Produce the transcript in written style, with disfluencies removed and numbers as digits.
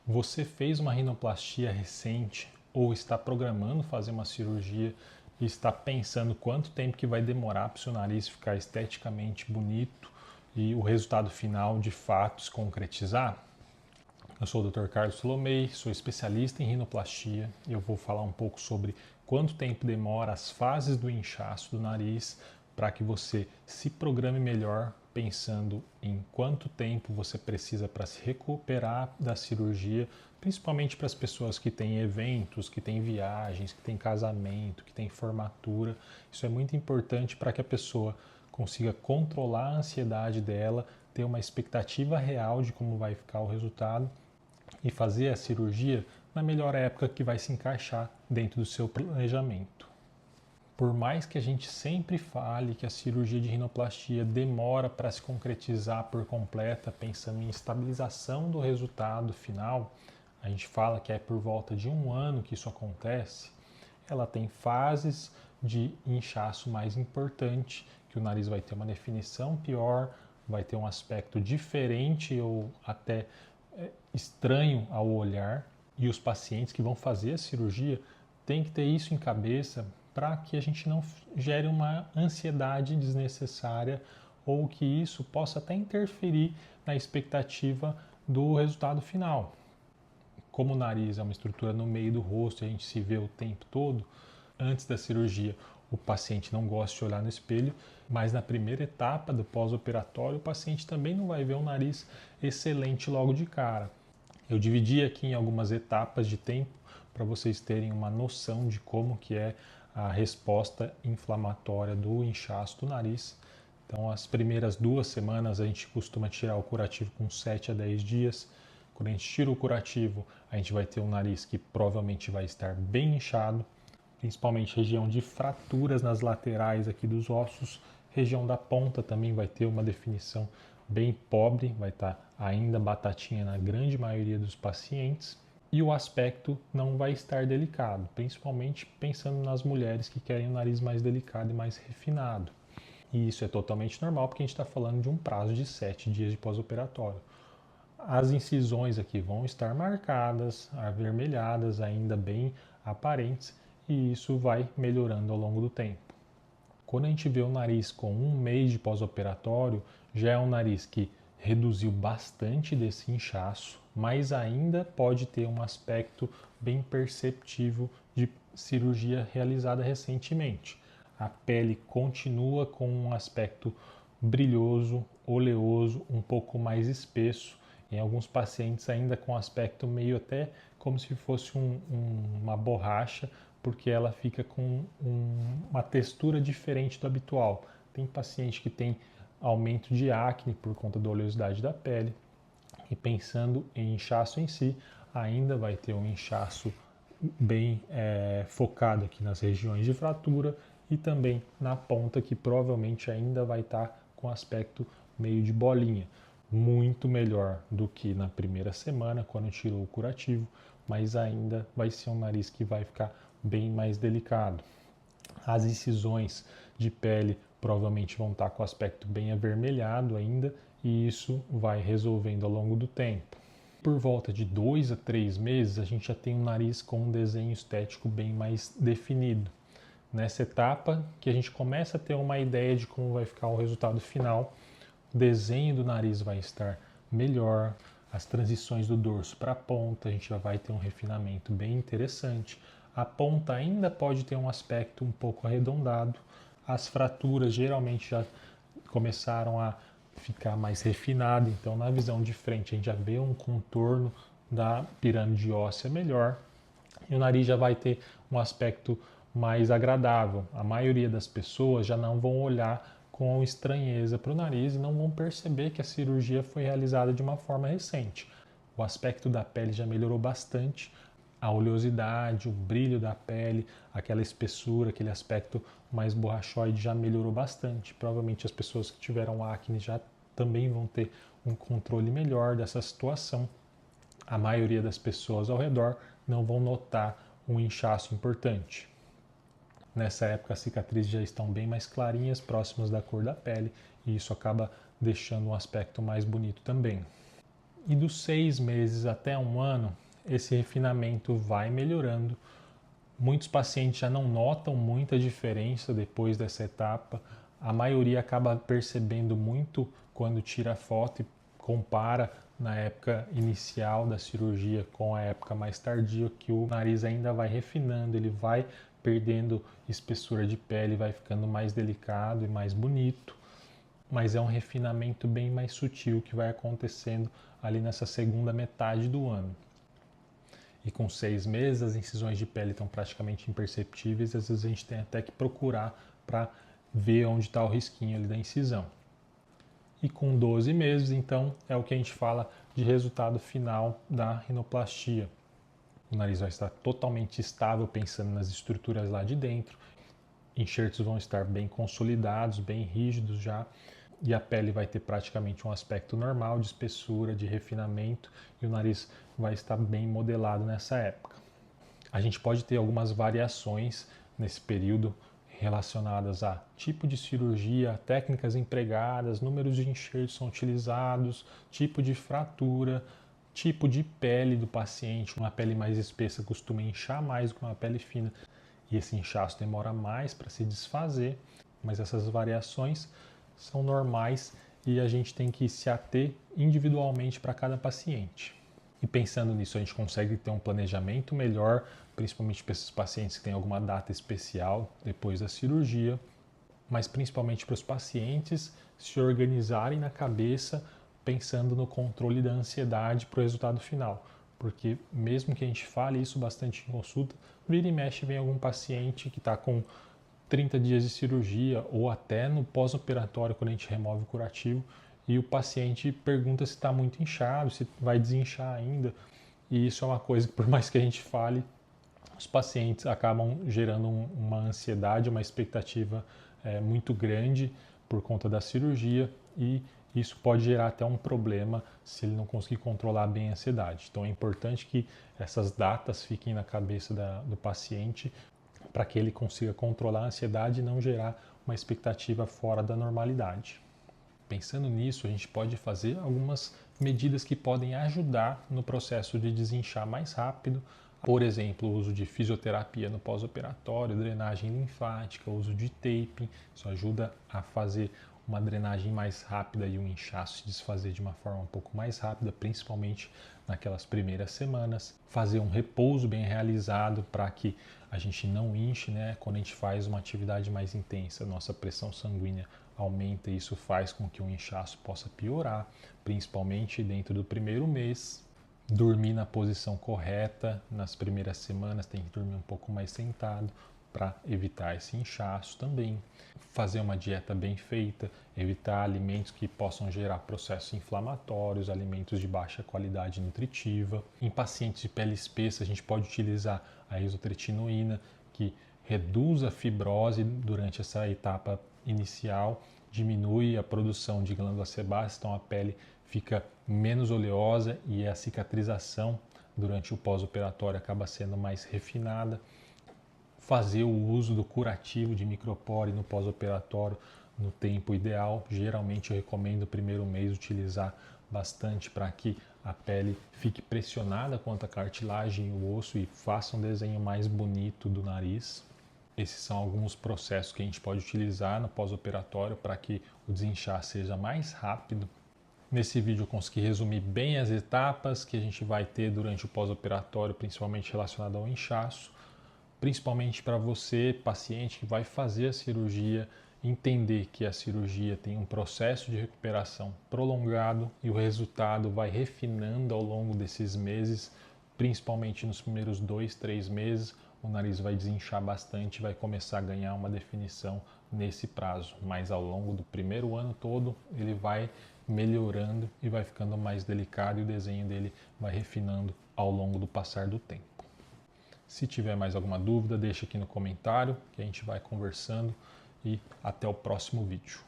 Você fez uma rinoplastia recente ou está programando fazer uma cirurgia e está pensando quanto tempo que vai demorar para o seu nariz ficar esteticamente bonito e o resultado final de fato se concretizar? Eu sou o Dr. Carlos Solomei, sou especialista em rinoplastia e eu vou falar um pouco sobre quanto tempo demora as fases do inchaço do nariz para que você se programe melhor pensando em quanto tempo você precisa para se recuperar da cirurgia, principalmente para as pessoas que têm eventos, que têm viagens, que têm casamento, que têm formatura. Isso é muito importante para que a pessoa consiga controlar a ansiedade dela, ter uma expectativa real de como vai ficar o resultado e fazer a cirurgia na melhor época que vai se encaixar dentro do seu planejamento. Por mais que a gente sempre fale que a cirurgia de rinoplastia demora para se concretizar por completa, pensando em estabilização do resultado final, a gente fala que é por volta de 1 ano que isso acontece, ela tem fases de inchaço mais importante, que o nariz vai ter uma definição pior, vai ter um aspecto diferente ou até estranho ao olhar, e os pacientes que vão fazer a cirurgia têm que ter isso em cabeça para que a gente não gere uma ansiedade desnecessária ou que isso possa até interferir na expectativa do resultado final. Como o nariz é uma estrutura no meio do rosto e a gente se vê o tempo todo, antes da cirurgia o paciente não gosta de olhar no espelho, mas na primeira etapa do pós-operatório o paciente também não vai ver um nariz excelente logo de cara. Eu dividi aqui em algumas etapas de tempo para vocês terem uma noção de como que é a resposta inflamatória do inchaço do nariz. Então, as primeiras 2 semanas a gente costuma tirar o curativo com 7 a 10 dias. Quando a gente tira o curativo, a gente vai ter um nariz que provavelmente vai estar bem inchado, principalmente região de fraturas nas laterais aqui dos ossos. Região da ponta também vai ter uma definição bem pobre, vai estar ainda batatinha na grande maioria dos pacientes. E o aspecto não vai estar delicado, principalmente pensando nas mulheres que querem um nariz mais delicado e mais refinado. E isso é totalmente normal porque a gente está falando de um prazo de 7 dias de pós-operatório. As incisões aqui vão estar marcadas, avermelhadas, ainda bem aparentes, e isso vai melhorando ao longo do tempo. Quando a gente vê o nariz com 1 mês de pós-operatório, já é um nariz que reduziu bastante desse inchaço, mas ainda pode ter um aspecto bem perceptível de cirurgia realizada recentemente. A pele continua com um aspecto brilhoso, oleoso, um pouco mais espesso, em alguns pacientes ainda com aspecto meio até como se fosse uma borracha, porque ela fica com uma textura diferente do habitual. Tem paciente que tem aumento de acne por conta da oleosidade da pele. E pensando em inchaço em si, ainda vai ter um inchaço bem focado aqui nas regiões de fratura e também na ponta, que provavelmente ainda vai estar com aspecto meio de bolinha. Muito melhor do que na primeira semana, quando tirou o curativo, mas ainda vai ser um nariz que vai ficar bem mais delicado. As incisões de pele provavelmente vão estar com o aspecto bem avermelhado ainda, e isso vai resolvendo ao longo do tempo. Por volta de 2 a 3 meses, a gente já tem um nariz com um desenho estético bem mais definido. Nessa etapa que a gente começa a ter uma ideia de como vai ficar o resultado final, o desenho do nariz vai estar melhor, as transições do dorso para a ponta, a gente já vai ter um refinamento bem interessante. A ponta ainda pode ter um aspecto um pouco arredondado, as fraturas geralmente já começaram a ficar mais refinadas, então na visão de frente a gente já vê um contorno da pirâmide óssea melhor e o nariz já vai ter um aspecto mais agradável. A maioria das pessoas já não vão olhar com estranheza para o nariz e não vão perceber que a cirurgia foi realizada de uma forma recente. O aspecto da pele já melhorou bastante, a oleosidade, o brilho da pele, aquela espessura, aquele aspecto mais borrachoide já melhorou bastante. Provavelmente as pessoas que tiveram acne já também vão ter um controle melhor dessa situação. A maioria das pessoas ao redor não vão notar um inchaço importante. Nessa época as cicatrizes já estão bem mais clarinhas, próximas da cor da pele, e isso acaba deixando um aspecto mais bonito também. E dos 6 meses até 1 ano, esse refinamento vai melhorando. Muitos pacientes já não notam muita diferença depois dessa etapa. A maioria acaba percebendo muito quando tira foto e compara na época inicial da cirurgia com a época mais tardia, que o nariz ainda vai refinando, ele vai perdendo espessura de pele, vai ficando mais delicado e mais bonito. Mas é um refinamento bem mais sutil que vai acontecendo ali nessa segunda metade do ano. E com 6 meses as incisões de pele estão praticamente imperceptíveis e às vezes a gente tem até que procurar para ver onde está o risquinho ali da incisão. E com 12 meses, então, é o que a gente fala de resultado final da rinoplastia. O nariz vai estar totalmente estável, pensando nas estruturas lá de dentro, enxertos vão estar bem consolidados, bem rígidos já, e a pele vai ter praticamente um aspecto normal de espessura, de refinamento, e o nariz vai estar bem modelado nessa época. A gente pode ter algumas variações nesse período relacionadas a tipo de cirurgia, técnicas empregadas, números de enxertos são utilizados, tipo de fratura, tipo de pele do paciente. Uma pele mais espessa costuma inchar mais do que uma pele fina e esse inchaço demora mais para se desfazer, mas essas variações são normais e a gente tem que se ater individualmente para cada paciente. E pensando nisso, a gente consegue ter um planejamento melhor, principalmente para esses pacientes que têm alguma data especial depois da cirurgia, mas principalmente para os pacientes se organizarem na cabeça pensando no controle da ansiedade para o resultado final. Porque mesmo que a gente fale isso bastante em consulta, vira e mexe vem algum paciente que está com 30 dias de cirurgia ou até no pós-operatório quando a gente remove o curativo e o paciente pergunta se está muito inchado, se vai desinchar ainda. E isso é uma coisa que, por mais que a gente fale, os pacientes acabam gerando uma ansiedade, uma expectativa muito grande por conta da cirurgia e isso pode gerar até um problema se ele não conseguir controlar bem a ansiedade. Então é importante que essas datas fiquem na cabeça do paciente para que ele consiga controlar a ansiedade e não gerar uma expectativa fora da normalidade. Pensando nisso, a gente pode fazer algumas medidas que podem ajudar no processo de desinchar mais rápido. Por exemplo, o uso de fisioterapia no pós-operatório, drenagem linfática, uso de taping. Isso ajuda a fazer uma drenagem mais rápida e o inchaço se desfazer de uma forma um pouco mais rápida, principalmente naquelas primeiras semanas. Fazer um repouso bem realizado para que a gente não inche, né? Quando a gente faz uma atividade mais intensa, nossa pressão sanguínea aumenta e isso faz com que o inchaço possa piorar, principalmente dentro do primeiro mês. Dormir na posição correta nas primeiras semanas, tem que dormir um pouco mais sentado para evitar esse inchaço também. Fazer uma dieta bem feita, evitar alimentos que possam gerar processos inflamatórios, alimentos de baixa qualidade nutritiva. Em pacientes de pele espessa, a gente pode utilizar a isotretinoína, que reduz a fibrose durante essa etapa inicial, diminui a produção de glândulas sebáceas, então a pele fica menos oleosa e a cicatrização durante o pós-operatório acaba sendo mais refinada. Fazer o uso do curativo de micropore no pós-operatório no tempo ideal. Geralmente eu recomendo no primeiro mês utilizar bastante para que a pele fique pressionada contra a cartilagem e o osso e faça um desenho mais bonito do nariz. Esses são alguns processos que a gente pode utilizar no pós-operatório para que o desinchar seja mais rápido. Nesse vídeo eu consegui resumir bem as etapas que a gente vai ter durante o pós-operatório, principalmente relacionado ao inchaço. Principalmente para você, paciente que vai fazer a cirurgia, entender que a cirurgia tem um processo de recuperação prolongado e o resultado vai refinando ao longo desses meses, principalmente nos primeiros 2, 3 meses, o nariz vai desinchar bastante e vai começar a ganhar uma definição nesse prazo, mas ao longo do primeiro ano todo ele vai melhorando e vai ficando mais delicado e o desenho dele vai refinando ao longo do passar do tempo. Se tiver mais alguma dúvida, deixa aqui no comentário que a gente vai conversando e até o próximo vídeo.